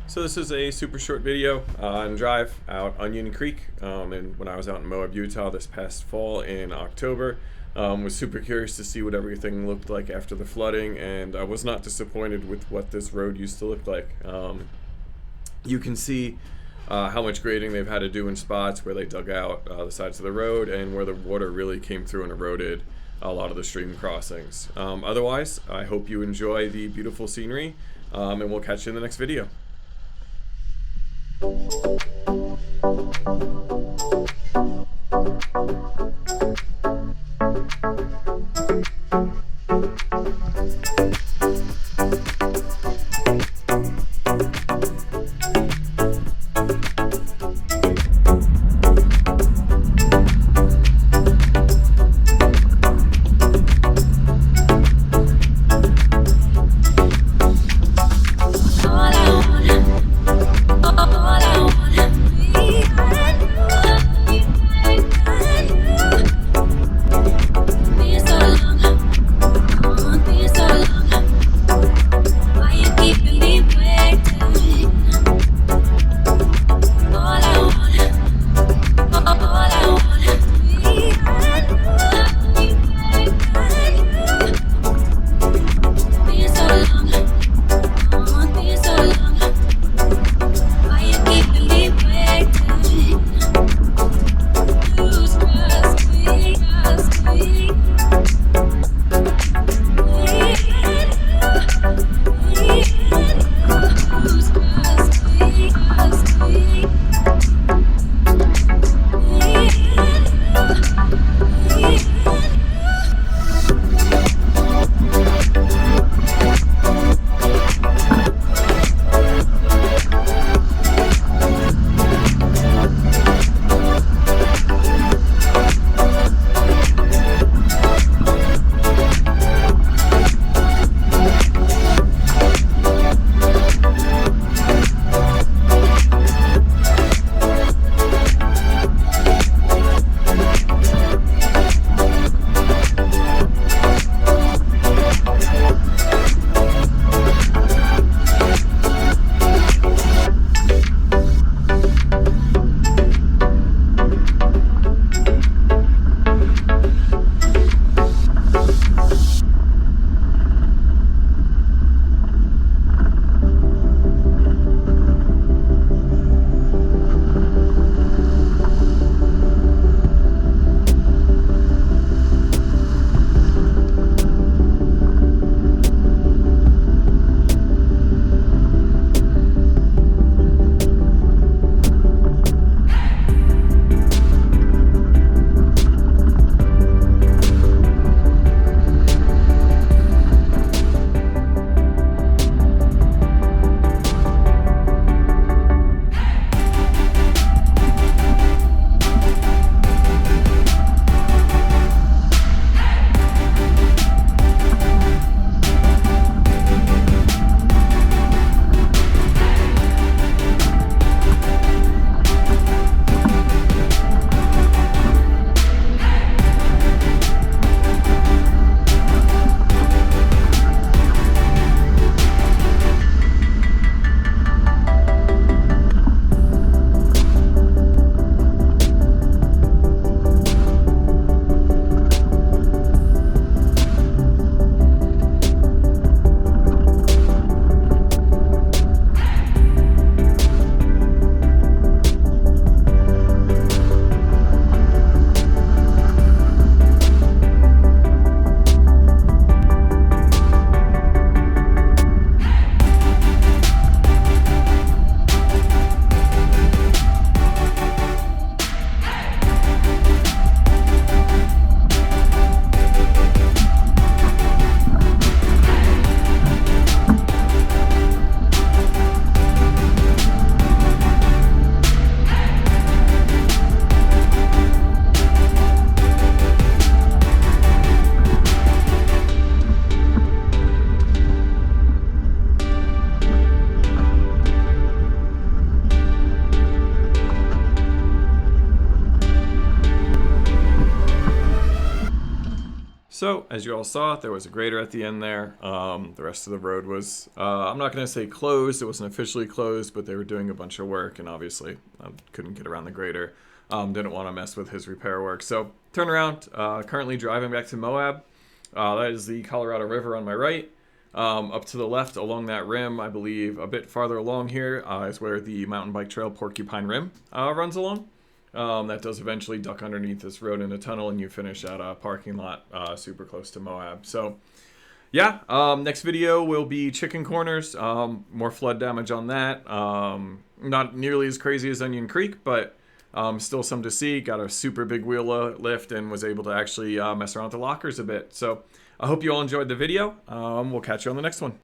So this is a super short video on drive out Onion Creek, and when I was out in Moab, Utah this past fall in October. Was super curious to see what everything looked like after the flooding, and I was not disappointed with what this road used to look like. You can see how much grading they've had to do in spots where they dug out the sides of the road and where the water really came through and eroded a lot of the stream crossings. Otherwise, I hope you enjoy the beautiful scenery, and we'll catch you in the next video. So, as you all saw, there was a grader at the end there. The rest of the road was, I'm not going to say closed. It wasn't officially closed, but they were doing a bunch of work, and obviously I couldn't get around the grader. Didn't want to mess with his repair work. So, turn around. Currently driving back to Moab. That is the Colorado River on my right. Up to the left along that rim, I believe a bit farther along here is where the mountain bike trail Porcupine Rim runs along. That does eventually duck underneath this road in a tunnel, and you finish at a parking lot super close to Moab. So yeah, next video will be chicken corners, more flood damage on that. Not nearly as crazy as Onion Creek, but still some to see. Got a super big wheel lift and was able to actually mess around with the lockers a bit. So I hope you all enjoyed the video. We'll catch you on the next one.